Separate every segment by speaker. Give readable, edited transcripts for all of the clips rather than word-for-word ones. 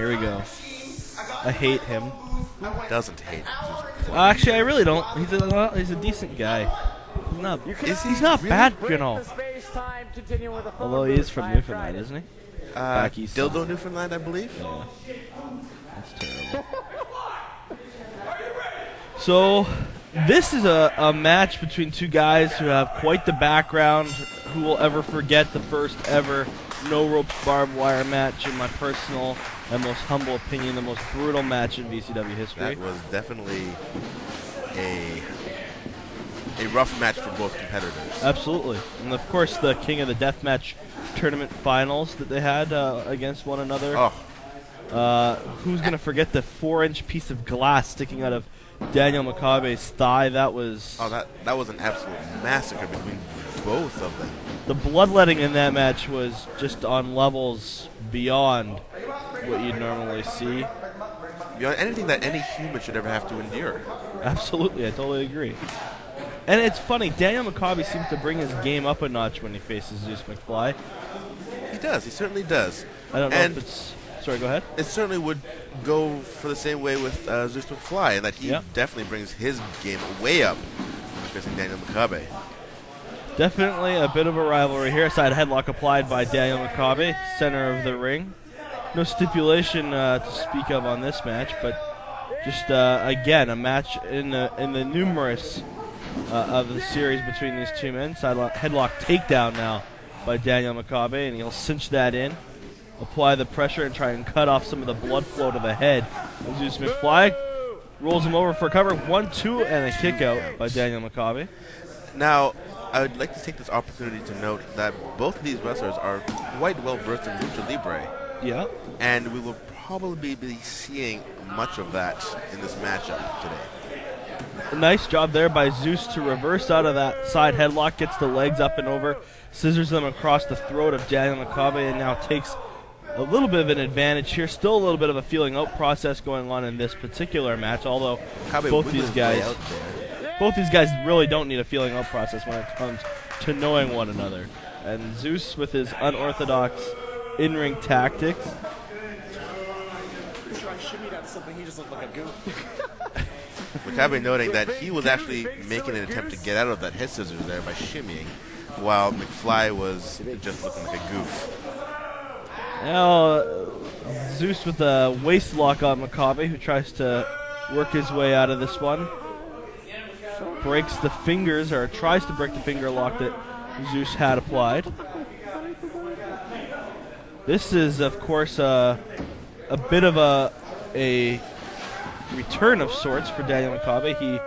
Speaker 1: here we go. I hate him.
Speaker 2: Who doesn't hate him?
Speaker 1: Actually, I really don't. He's a decent guy. He's not
Speaker 2: really?
Speaker 1: bad, you know. Although he is from Newfoundland, isn't he? Back east.
Speaker 2: Dildo, Newfoundland, I believe.
Speaker 1: Yeah. That's terrible. So, this is a match between two guys who have quite the background. Who will ever forget the first ever no ropes barbed wire match? In my personal and most humble opinion, the most brutal match in VCW history.
Speaker 2: That was definitely a rough match for both competitors.
Speaker 1: Absolutely. And, of course, the King of the Deathmatch tournament finals that they had against one another.
Speaker 2: Oh.
Speaker 1: Who's going to forget the 4-inch piece of glass sticking out of Daniel Makabe's thigh? That was...
Speaker 2: Oh, that was an absolute massacre between both of them.
Speaker 1: The bloodletting in that match was just on levels beyond what you'd normally see.
Speaker 2: Beyond anything that any human should ever have to endure.
Speaker 1: Absolutely, I totally agree. And it's funny, Daniel Makabe seems to bring his game up a notch when he faces Zeus McFly.
Speaker 2: He does, he certainly does.
Speaker 1: I don't know if it's... Sorry, go ahead.
Speaker 2: It certainly would go for the same way with Zeus McFly, in that he definitely brings his game way up when facing Daniel Makabe.
Speaker 1: Definitely a bit of a rivalry here. Side headlock applied by Daniel Makabe, center of the ring. No stipulation to speak of on this match, but just, again, a match in the numerous of the series between these two men. Side headlock takedown now by Daniel Makabe, and he'll cinch that in. Apply the pressure and try and cut off some of the blood flow to the head. Zeus McFly rolls him over for a cover. 1-2 and a kick out by Daniel Makabe.
Speaker 2: Now, I would like to take this opportunity to note that both of these wrestlers are quite well versed in Lucha Libre.
Speaker 1: Yeah.
Speaker 2: And we will probably be seeing much of that in this matchup today.
Speaker 1: A nice job there by Zeus to reverse out of that side headlock, gets the legs up and over, scissors them across the throat of Daniel Makabe, and now takes a little bit of an advantage here. Still a little bit of a feeling out process going on in this particular match, although both these guys really don't need a feeling out process when it comes to knowing one another. And Zeus, with his unorthodox in-ring tactics,
Speaker 3: he just looked like a goof.
Speaker 2: Makabe noting that he was actually making an attempt to get out of that head scissors there by shimmying, while McFly was just looking like a goof.
Speaker 1: Now, Zeus with a waist lock on Makabe, who tries to work his way out of this one. Breaks the fingers, or tries to break the finger lock that Zeus had applied. This is, of course, a bit of a return of sorts for Daniel Makabe. He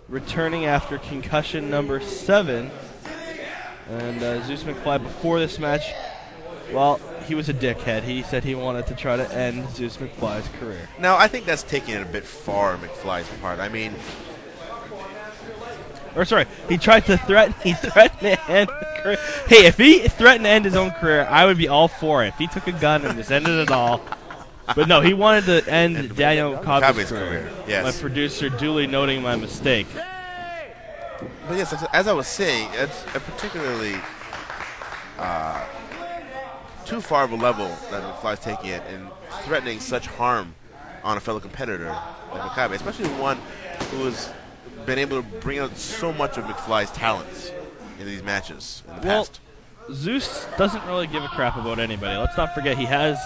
Speaker 1: returning after concussion number 7. And Zeus McFly, before this match, well, he was a dickhead. He said he wanted to try to end Zeus McFly's career.
Speaker 2: Now, I think that's taking it a bit far on McFly's part. I mean...
Speaker 1: Or, sorry, he tried to threaten to end the career. Hey, if he threatened to end his own career, I would be all for it. If he took a gun and just ended it all. But no, he wanted to end Daniel Makabe's career.
Speaker 2: Yes.
Speaker 1: My producer duly noting my mistake.
Speaker 2: But yes, as I was saying, it's a particularly too far of a level that McFly's taking it and threatening such harm on a fellow competitor like Makabe, especially one who has been able to bring out so much of McFly's talents in these matches in the past.
Speaker 1: Zeus doesn't really give a crap about anybody. Let's not forget he has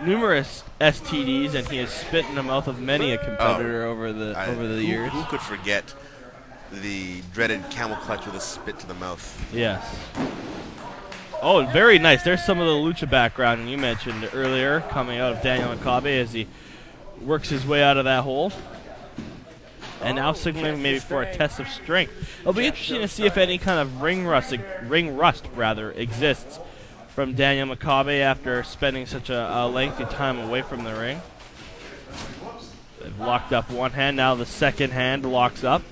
Speaker 1: numerous STDs, and he has spit in the mouth of many a competitor over the years.
Speaker 2: Who could forget the dreaded camel clutch with a spit to the mouth?
Speaker 1: Yes. Oh, very nice. There's some of the lucha background you mentioned earlier coming out of Daniel Makabe as he works his way out of that hole. And now signaling maybe for a test of strength. It'll be interesting to see if any kind of ring rust exists from Daniel Makabe after spending such a lengthy time away from the ring. They've locked up one hand. Now the second hand locks up.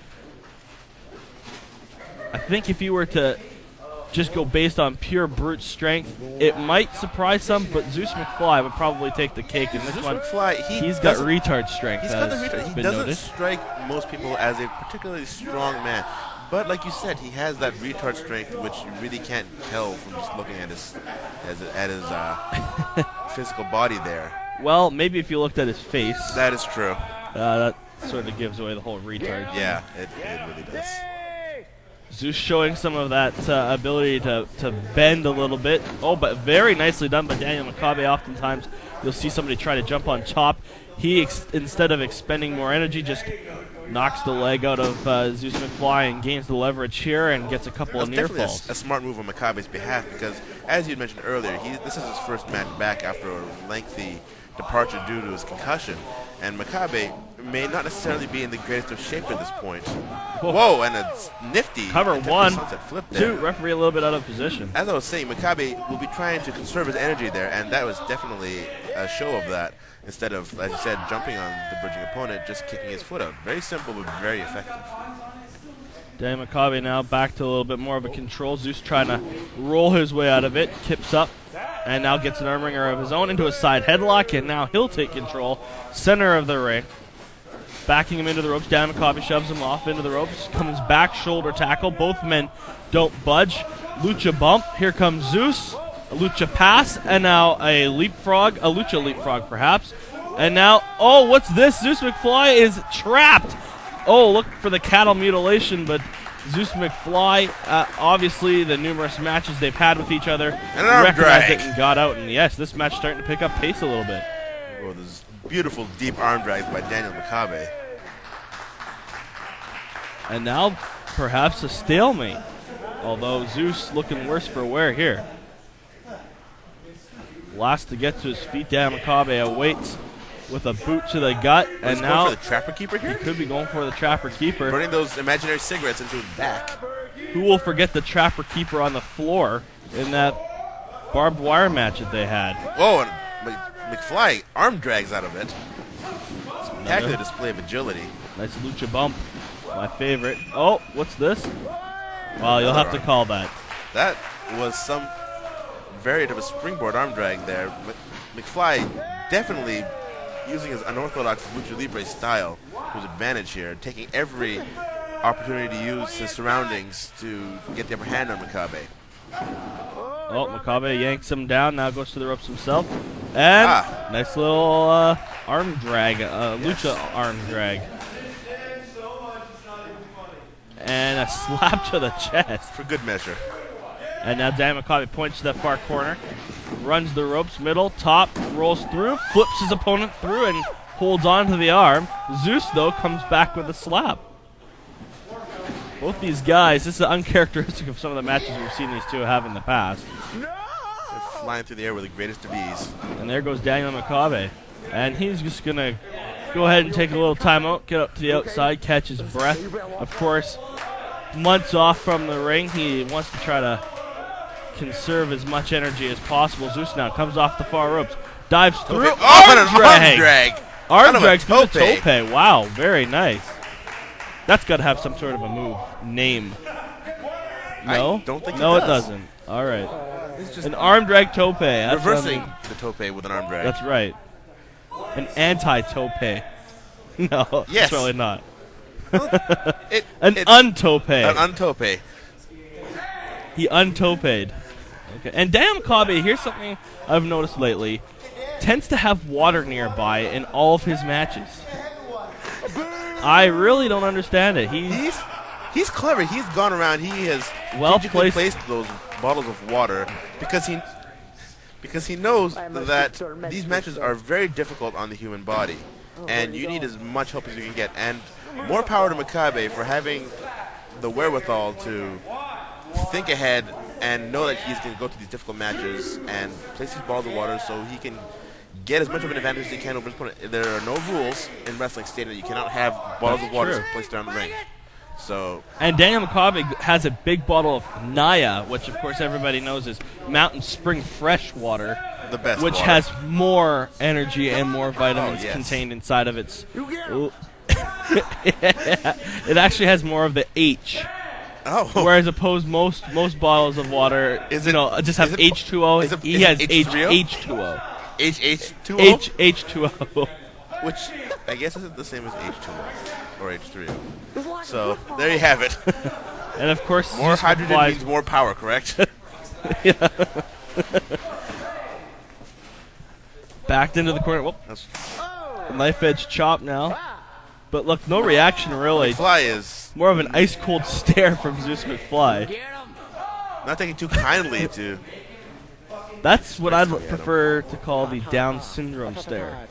Speaker 1: I think if you were to just go based on pure brute strength, it might surprise some, but Zeus McFly would probably take the cake in this
Speaker 2: Zeus
Speaker 1: one.
Speaker 2: McFly,
Speaker 1: he's got retard strength.
Speaker 2: He's got the retard. He doesn't strike most people as a particularly strong man. But like you said, he has that retard strength, which you really can't tell from just looking at his physical body there.
Speaker 1: Well, maybe if you looked at his face,
Speaker 2: That is true.
Speaker 1: that sort of gives away the whole retard.
Speaker 2: Yeah, it really does.
Speaker 1: Zeus showing some of that ability to bend a little bit. Oh, but very nicely done by Daniel Makabe. Oftentimes, you'll see somebody try to jump on top. He, instead of expending more energy, just knocks the leg out of Zeus McFly and gains the leverage here and gets a couple of near
Speaker 2: Definitely
Speaker 1: falls.
Speaker 2: a smart move on Makabe's behalf because, as you mentioned earlier, this is his first match back after a lengthy departure due to his concussion. And Makabe may not necessarily be in the greatest of shape at this point. Whoa, and it's nifty.
Speaker 1: Cover
Speaker 2: attempted
Speaker 1: one,
Speaker 2: sunset flip there.
Speaker 1: 2, referee a little bit out of position.
Speaker 2: As I was saying, Makabe will be trying to conserve his energy there, and that was definitely a show of that. Instead of, as you said, jumping on the bridging opponent, just kicking his foot out. Very simple, but very effective.
Speaker 1: Daniel Makabe now back to a little bit more of a control. Zeus trying to roll his way out of it. Kips up and now gets an arm wringer of his own into a side headlock, and now he'll take control. Center of the ring. Backing him into the ropes. Daniel Makabe shoves him off into the ropes. Comes back, shoulder tackle. Both men don't budge. Lucha bump. Here comes Zeus. A lucha pass, and now a leapfrog. A lucha leapfrog, perhaps. And now, oh, what's this? Zeus McFly is trapped. Oh, look for the cattle mutilation, but Zeus McFly, obviously the numerous matches they've had with each other,
Speaker 2: And an arm
Speaker 1: recognized
Speaker 2: drag.
Speaker 1: it and got out. And yes, this match starting to pick up pace a little bit.
Speaker 2: Oh, this beautiful deep arm drag by Daniel Makabe.
Speaker 1: And now, perhaps a stalemate. Although Zeus looking worse for wear here. Last to get to his feet, Daniel Makabe awaits with a boot to the gut, and
Speaker 2: He's
Speaker 1: now
Speaker 2: going for the Trapper Keeper
Speaker 1: he
Speaker 2: here?
Speaker 1: could be going for the Trapper Keeper.
Speaker 2: Burning those imaginary cigarettes into his back.
Speaker 1: Who will forget the Trapper Keeper on the floor in that barbed wire match that they had?
Speaker 2: Whoa, and McFly arm drags out of it. Spectacular display of agility.
Speaker 1: Nice lucha bump, my favorite. Oh, what's this? Well, you'll have to call that.
Speaker 2: That was some variant of a springboard arm drag there. McFly definitely using his unorthodox lucha libre style to his advantage here, taking every opportunity to use his surroundings to get the upper hand on Makabe.
Speaker 1: Oh, Makabe yanks him down, now goes to the ropes himself. And nice little arm drag, lucha arm drag. And a slap to the chest.
Speaker 2: For good measure.
Speaker 1: And now Dan Makabe points to that far corner, runs the ropes, middle, top, rolls through, flips his opponent through, and holds on to the arm. Zeus, though, comes back with a slap. Both these guys, this is uncharacteristic of some of the matches we've seen these two have in the past.
Speaker 2: They're flying through the air with the greatest of ease.
Speaker 1: And there goes Daniel Makabe. And he's just going to go ahead and take a little timeout, get up to the outside, catch his breath. Of course, months off from the ring, he wants to try to conserve as much energy as possible. Zeus now comes off the far ropes, dives through,
Speaker 2: Arm drag!
Speaker 1: Arm
Speaker 2: Kind of a
Speaker 1: drag through the
Speaker 2: tope.
Speaker 1: tope. Wow, very nice. That's got to have some sort of a move name. No?
Speaker 2: I don't think
Speaker 1: no,
Speaker 2: it
Speaker 1: it
Speaker 2: does.
Speaker 1: doesn't. All right.
Speaker 2: It's just
Speaker 1: An arm drag tope. That's
Speaker 2: reversing the tope with an arm drag.
Speaker 1: That's right. An anti-tope. No,
Speaker 2: Yes.
Speaker 1: it's really not.
Speaker 2: It,
Speaker 1: An
Speaker 2: it's
Speaker 1: untope.
Speaker 2: an untope.
Speaker 1: He untoped. Okay. And Dan Makabe, here's something I've noticed lately, tends to have water nearby in all of his matches. I really don't understand it.
Speaker 2: He's clever. He's gone around. He has
Speaker 1: Well
Speaker 2: strategically
Speaker 1: placed.
Speaker 2: placed those bottles of water because he knows that these matches are very difficult on the human body, and you need as much help as you can get. And more power to Makabe for having the wherewithal to think ahead and know that he's going to go to these difficult matches and place these balls of water so he can get as much of an advantage as he can over his opponent. There are no rules in wrestling stating that you cannot have bottles of water
Speaker 1: true.
Speaker 2: placed around the ring. So
Speaker 1: And Daniel Makabe has a big bottle of Naya, which of course everybody knows is Mountain Spring fresh water,
Speaker 2: the best
Speaker 1: which
Speaker 2: water.
Speaker 1: has more energy and more vitamins
Speaker 2: Oh, yes.
Speaker 1: contained inside of its. Ooh. It actually has more of the H.
Speaker 2: Oh,
Speaker 1: Whereas opposed most bottles of water,
Speaker 2: Is
Speaker 1: you
Speaker 2: it-
Speaker 1: know, just have
Speaker 2: is it-
Speaker 1: H2O.
Speaker 2: is it-
Speaker 1: He
Speaker 2: is it
Speaker 1: has
Speaker 2: H3O?
Speaker 1: H2O.
Speaker 2: H2O,
Speaker 1: H2O.
Speaker 2: which I guess isn't the same as H2O or H3O. So there you have it.
Speaker 1: And of course,
Speaker 2: More
Speaker 1: Zeus
Speaker 2: hydrogen
Speaker 1: applies-
Speaker 2: means more power, correct?
Speaker 1: Backed into the corner. Whoop.
Speaker 2: That's,
Speaker 1: Knife edge chop now. But look, no reaction really.
Speaker 2: McFly is
Speaker 1: More of an ice cold stare from Zeus McFly.
Speaker 2: not taking too kindly to.
Speaker 1: That's what I'd prefer to call the Down syndrome stare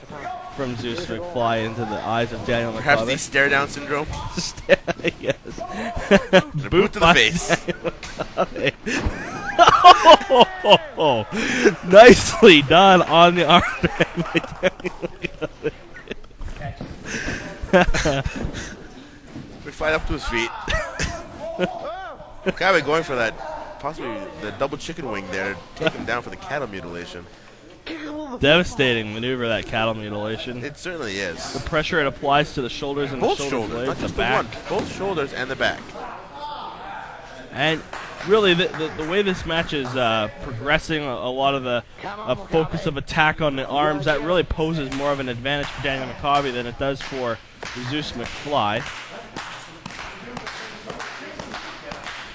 Speaker 1: from Zeus McFly into the eyes of Daniel
Speaker 2: Perhaps the
Speaker 1: McCabe.
Speaker 2: stare down syndrome.
Speaker 1: Yes.
Speaker 2: The boot to the
Speaker 1: by
Speaker 2: face.
Speaker 1: Oh, nicely done on the arm drag by Daniel McCabe.
Speaker 2: McFly up to his feet. McCabe going for that, possibly the double chicken wing there, to take him down for the cattle mutilation.
Speaker 1: Devastating maneuver, that cattle mutilation.
Speaker 2: It certainly is.
Speaker 1: The pressure it applies to the shoulders and
Speaker 2: Both
Speaker 1: the shoulder
Speaker 2: shoulders,
Speaker 1: blades,
Speaker 2: not
Speaker 1: the
Speaker 2: just the
Speaker 1: back.
Speaker 2: one. Both shoulders and the back.
Speaker 1: And really, the way this match is progressing, a lot of the focus of attack on the arms, that really poses more of an advantage for Daniel McCabe than it does for Zeus McFly.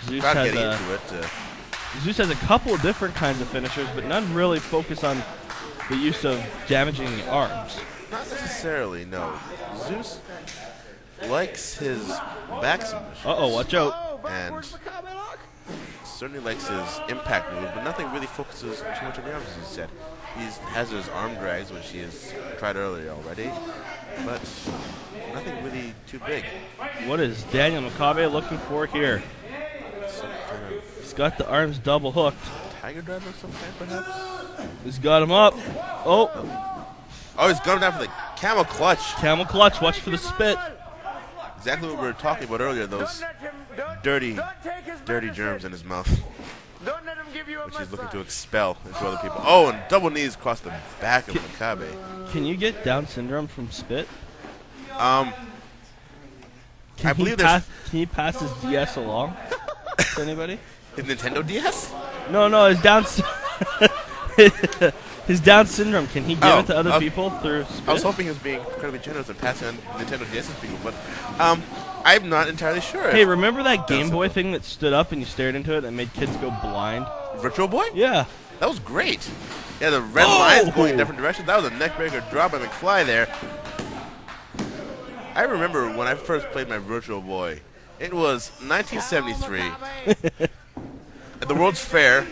Speaker 1: Zeus
Speaker 2: Not
Speaker 1: has
Speaker 2: getting
Speaker 1: a
Speaker 2: into it.
Speaker 1: Zeus has a couple of different kinds of finishers, but none really focus on the use of damaging the arms.
Speaker 2: Not necessarily, no. Zeus likes his back submission.
Speaker 1: Uh-oh, watch out.
Speaker 2: And certainly likes his impact move, but nothing really focuses too much on the arms, as you said. He has his arm drags, which he has tried earlier already, but nothing really too big.
Speaker 1: What is Daniel McCabe looking for here?
Speaker 2: Some kind of
Speaker 1: He's got the arms double hooked.
Speaker 2: tiger drive of some kind, perhaps?
Speaker 1: He's got him up. Oh,
Speaker 2: Oh, he's got him down for the camel clutch.
Speaker 1: camel clutch. Watch for the spit.
Speaker 2: Exactly what we were talking about earlier, those dirty germs in his mouth, which he's looking to expel into other people. Oh, and double knees across the back of McCabe.
Speaker 1: Can you get Down syndrome from spit?
Speaker 2: I believe there's
Speaker 1: Can he pass his DS along to anybody?
Speaker 2: his Nintendo DS.
Speaker 1: No, his Down his Down syndrome. Can he give
Speaker 2: Oh,
Speaker 1: it to other people through spit?
Speaker 2: I was hoping he was being incredibly generous and passing on Nintendo DS to people, but I'm not entirely sure.
Speaker 1: Hey, remember that Game
Speaker 2: Down
Speaker 1: Boy thing that stood up and you stared into it and made kids go blind?
Speaker 2: Virtual Boy?
Speaker 1: Yeah.
Speaker 2: That was great. Yeah, the red lines going in different directions. That was a neckbreaker drop by McFly there. I remember when I first played my Virtual Boy. It was 1973 at the World's Fair,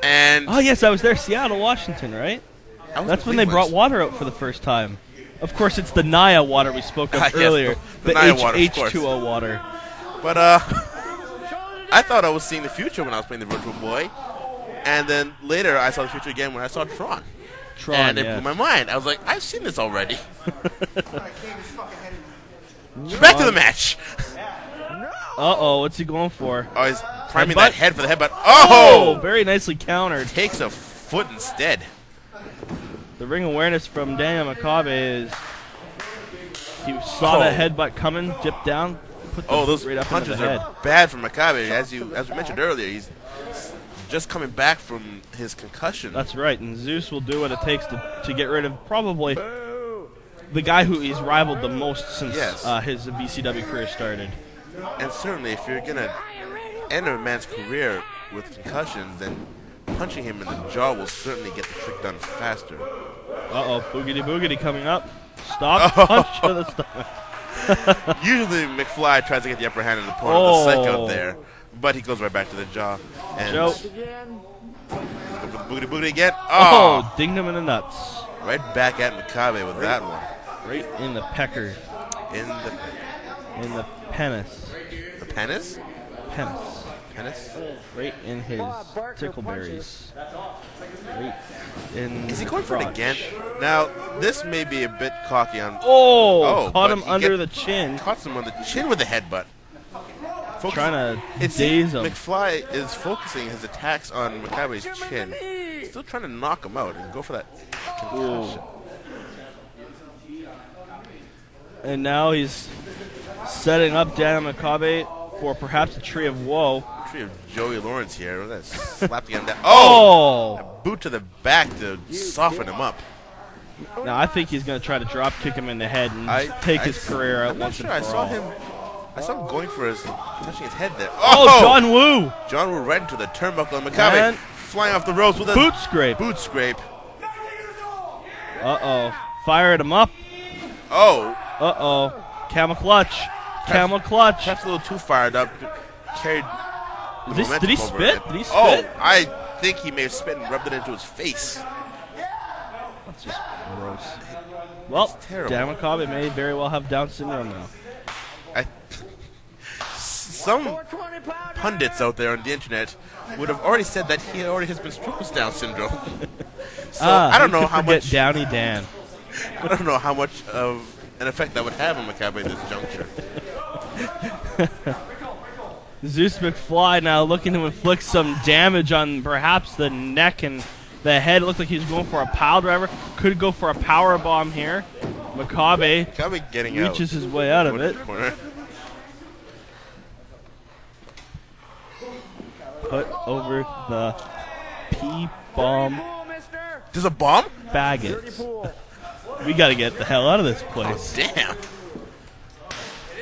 Speaker 2: and
Speaker 1: Oh, yes, I was there. Seattle, Washington, right?
Speaker 2: I was
Speaker 1: That's
Speaker 2: in
Speaker 1: when they brought
Speaker 2: Cleveland.
Speaker 1: water out for the first time. Of course, it's the Naya water we spoke of
Speaker 2: Yes,
Speaker 1: earlier.
Speaker 2: the Naya water, of
Speaker 1: H2O water.
Speaker 2: But I thought I was seeing the future when I was playing the Virtual Boy, and then later I saw the future again when I saw Tron.
Speaker 1: Tron,
Speaker 2: And it
Speaker 1: yes.
Speaker 2: blew my mind. I was like, I've seen this already. Back to the match.
Speaker 1: Uh-oh, what's he going for?
Speaker 2: Oh, he's priming
Speaker 1: Headbutt?
Speaker 2: that head for the headbutt.
Speaker 1: Oh,
Speaker 2: Oh!
Speaker 1: very nicely countered.
Speaker 2: Takes a foot instead.
Speaker 1: The ring awareness from Daniel McCabe is he saw that headbutt coming, dipped down, put the
Speaker 2: Oh, those
Speaker 1: right up into
Speaker 2: punches
Speaker 1: the head.
Speaker 2: are bad for Makabe. As we mentioned earlier, he's just coming back from his concussion.
Speaker 1: That's right, and Zeus will do what it takes to get rid of probably the guy who he's rivaled the most since
Speaker 2: Yes.
Speaker 1: his VCW career started.
Speaker 2: And certainly, if you're going to end a man's career with concussions, then punching him in the jaw will certainly get the trick done faster.
Speaker 1: Uh-oh, boogity boogity coming up. Stop, punch to the stomach.
Speaker 2: Usually, McFly tries to get the upper hand of the opponent
Speaker 1: Oh.
Speaker 2: with the psych out there, but he goes right back to the jaw. And
Speaker 1: Joe.
Speaker 2: goes for the booty booty again.
Speaker 1: Oh,
Speaker 2: Oh,
Speaker 1: dinged him in the nuts.
Speaker 2: right back at Makabe with that one.
Speaker 1: Right in the pecker.
Speaker 2: In the
Speaker 1: In the penis.
Speaker 2: penis?
Speaker 1: Penis.
Speaker 2: Penis?
Speaker 1: Right in his tickleberries. Right in
Speaker 2: Is he going for it
Speaker 1: crotch.
Speaker 2: again? Now, this may be a bit cocky on.
Speaker 1: Oh,
Speaker 2: Oh,
Speaker 1: caught
Speaker 2: but
Speaker 1: him
Speaker 2: he
Speaker 1: under the chin.
Speaker 2: Caught him on the chin with the headbutt.
Speaker 1: Trying to
Speaker 2: It
Speaker 1: daze
Speaker 2: seems
Speaker 1: him.
Speaker 2: McFly is focusing his attacks on Makabe's chin. Still trying to knock him out and go for that concussion.
Speaker 1: And now he's setting up Daniel McCabe for perhaps a tree of woe.
Speaker 2: Tree of Joey Lawrence here. That slapped again. Oh! A boot to the back to soften him up.
Speaker 1: Now I think he's going to try to drop kick him in the head and
Speaker 2: I-
Speaker 1: take
Speaker 2: I-
Speaker 1: his career out
Speaker 2: I'm not
Speaker 1: once
Speaker 2: sure.
Speaker 1: and
Speaker 2: I
Speaker 1: for
Speaker 2: saw
Speaker 1: all.
Speaker 2: him. I saw him going for his touching his head there.
Speaker 1: Oh, John Woo!
Speaker 2: John Woo right into the turnbuckle. And Makabe
Speaker 1: And
Speaker 2: flying off the ropes with a
Speaker 1: boot scrape.
Speaker 2: boot scrape.
Speaker 1: Uh-oh. Fired him up.
Speaker 2: Oh,
Speaker 1: Uh-oh. Camel clutch. Camel clutch.
Speaker 2: perhaps a little too fired up. Carried.
Speaker 1: Did he
Speaker 2: momentum over
Speaker 1: spit?
Speaker 2: it.
Speaker 1: Did he spit?
Speaker 2: Oh, I think he may have spit and rubbed it into his face.
Speaker 1: That's just gross. Well,
Speaker 2: terrible.
Speaker 1: Dan Makabe may very well have Down syndrome now.
Speaker 2: Some pundits out there on the internet would have already said that he already has been struck with Down syndrome. So I don't know how much.
Speaker 1: Downy Dan.
Speaker 2: I don't know how much of an effect that would have on Makabe at this juncture.
Speaker 1: Zeus McFly now looking to inflict some damage on perhaps the neck and the head. Looked like he was going for a pile driver. Could go for a power bomb here. Makabe
Speaker 2: getting
Speaker 1: reaches his way out of it.
Speaker 2: Corner.
Speaker 1: Put over the P-bomb
Speaker 2: There's a bomb?
Speaker 1: Baggett. We got to get the hell out of this place.
Speaker 2: Oh, damn.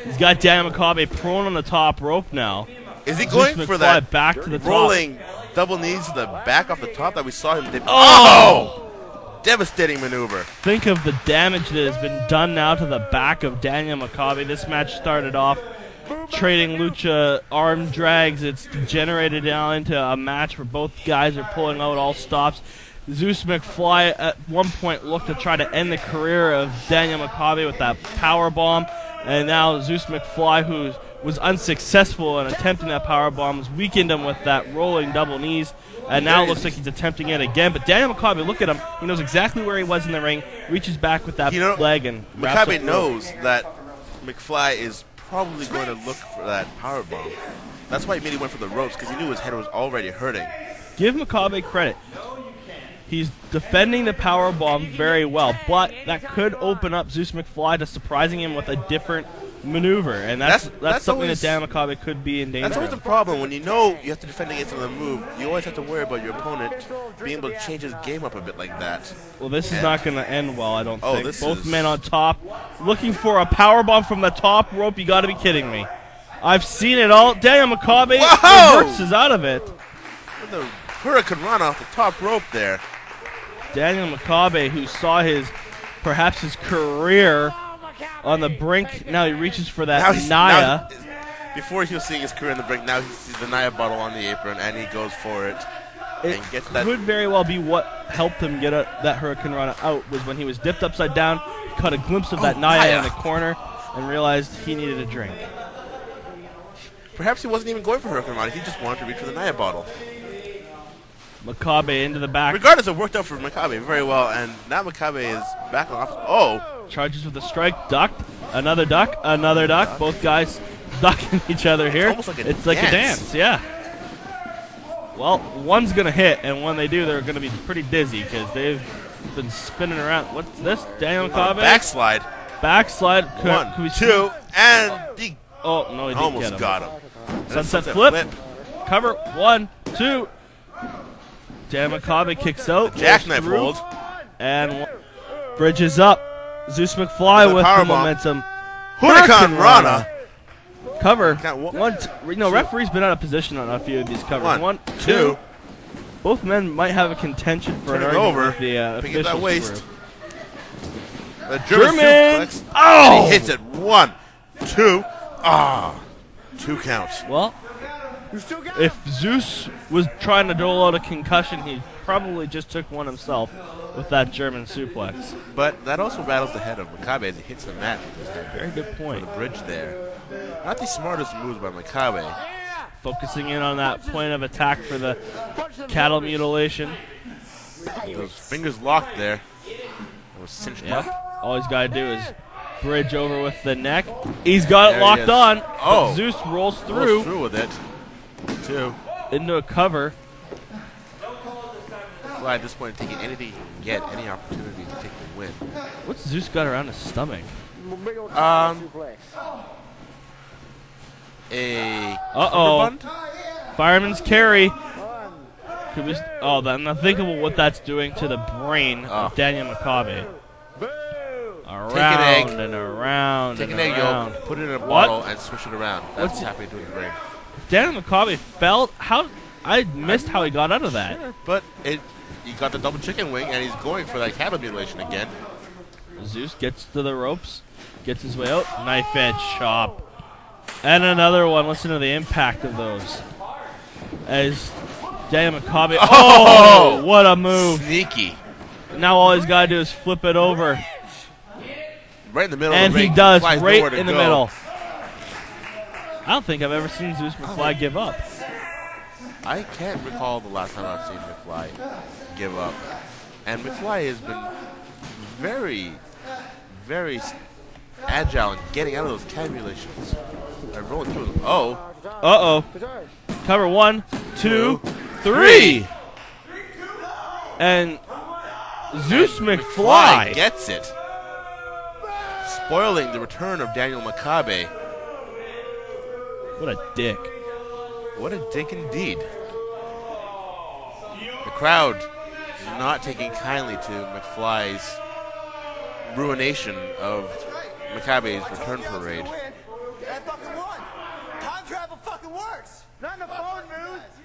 Speaker 1: He's got Dan Makabe prone on the top rope now.
Speaker 2: Is he going
Speaker 1: Zeus
Speaker 2: for
Speaker 1: McFly
Speaker 2: that
Speaker 1: back to the top.
Speaker 2: rolling double knees to the back off the top that we saw him did?
Speaker 1: Oh!
Speaker 2: Devastating maneuver.
Speaker 1: Think of the damage that has been done now to the back of Daniel Makabe. This match started off trading lucha arm drags. It's degenerated now into a match where both guys are pulling out all stops. Zeus McFly at one point looked to try to end the career of Daniel Makabe with that power bomb, and now Zeus McFly, who was unsuccessful in attempting that power bomb, has weakened him with that rolling double knees, and now it looks like he's attempting it again. But Daniel Makabe, look at him. He knows exactly where he was in the ring, reaches back with that leg, and
Speaker 2: Makabe knows that McFly is probably going to look for that power bomb. That's why he immediately went for the ropes, because he knew his head was already hurting.
Speaker 1: Give Makabe credit. He's defending the power bomb very well, but that could open up Zeus McFly to surprising him with a different maneuver, and that's something
Speaker 2: always,
Speaker 1: that Dan Makabe could be in danger.
Speaker 2: That's always the problem. When you know you have to defend against another move, you always have to worry about your opponent being able to change his game up a bit like that.
Speaker 1: Well, this is not going to end well, I don't think. Both
Speaker 2: is...
Speaker 1: men on top, looking for a power bomb from the top rope. You got to be kidding me. I've seen it all. Daniel Makabe reverses out of it.
Speaker 2: With the Hurricane Rana off the top rope there.
Speaker 1: Daniel Makabe, who saw perhaps his career on the brink, now he reaches for that Naya.
Speaker 2: Before he was seeing his career on the brink, now he sees the Naya bottle on the apron, and he goes for it.
Speaker 1: It could very well be what helped him get that Hurricane Rana out, was when he was dipped upside down, he caught a glimpse of that Naya in the corner, and realized he needed a drink.
Speaker 2: Perhaps he wasn't even going for Hurricane Rana, he just wanted to reach for the Naya bottle.
Speaker 1: Makabe into the back.
Speaker 2: Regardless, it worked out for Makabe very well, and now Makabe is back off. Oh!
Speaker 1: Charges with a strike, ducked, another duck, another duck. Both guys ducking each other here.
Speaker 2: It's like a dance,
Speaker 1: yeah. Well, one's going to hit, and when they do, they're going to be pretty dizzy because they've been spinning around. What's this? Daniel Makabe?
Speaker 2: Backslide.
Speaker 1: Backslide.
Speaker 2: One, two, and he
Speaker 1: oh, no, he didn't
Speaker 2: almost
Speaker 1: get him.
Speaker 2: got him.
Speaker 1: Sunset flip. Cover. 1, 2. Dan Makabe kicks out.
Speaker 2: Jackknife hold.
Speaker 1: And bridges up. Zeus McFly with the momentum.
Speaker 2: Hurricane Rana.
Speaker 1: Cover. Referee's been out of position on a few of these covers. 1, 2. Both men might have a contention for an argument with the officials.
Speaker 2: That waist. The
Speaker 1: German.
Speaker 2: Oh! He hits it. 1, 2. 2 counts.
Speaker 1: Well, if Zeus was trying to dole out a concussion, he probably just took one himself with that German suplex.
Speaker 2: But that also rattles the head of Makabe as he hits the mat.
Speaker 1: Very good point.
Speaker 2: The bridge there. Not the smartest moves by Makabe.
Speaker 1: Focusing in on that point of attack for the cattle mutilation.
Speaker 2: Those fingers locked there. It was cinched up.
Speaker 1: All he's got to do is bridge over with the neck. He's got it locked on. Oh. Zeus rolls through.
Speaker 2: Rolls through with it. 2.
Speaker 1: Into a cover.
Speaker 2: At this point, taking anything he can get, any opportunity to take the win.
Speaker 1: What's Zeus got around his stomach?
Speaker 2: A
Speaker 1: Fireman's carry. Could be, I'm not thinking what that's doing to the brain of Daniel Makabe. Around and around.
Speaker 2: Take
Speaker 1: and
Speaker 2: an egg
Speaker 1: around.
Speaker 2: yolk, put it in a bottle, and swish it around. That's what's happening to his brain.
Speaker 1: Daniel Makabe fell. How I missed how he got out of that.
Speaker 2: But he got the double chicken wing, and he's going for that cabinet mutilation again.
Speaker 1: Zeus gets to the ropes, gets his way out, knife edge chop. And another one. Listen to the impact of those. As Daniel Makabe. Oh, what a move.
Speaker 2: Sneaky.
Speaker 1: Now all he's got to do is flip it over.
Speaker 2: Right in the middle
Speaker 1: And
Speaker 2: of the ring.
Speaker 1: he does,
Speaker 2: Fly's
Speaker 1: right
Speaker 2: nowhere to
Speaker 1: in the
Speaker 2: go.
Speaker 1: middle. I don't think I've ever seen Zeus McFly give up.
Speaker 2: I can't recall the last time I've seen McFly give up. And McFly has been very, very agile in getting out of those cabulations. Rolling through them. Oh.
Speaker 1: Uh-oh. Cover 1, 2, 3. And Zeus McFly
Speaker 2: gets it. Spoiling the return of Daniel Makabe.
Speaker 1: What a dick.
Speaker 2: What a dick indeed. The crowd not taking kindly to McFly's ruination of Makabe's return parade.
Speaker 4: That fucking won. Time travel fucking works. Not in the phone, dude.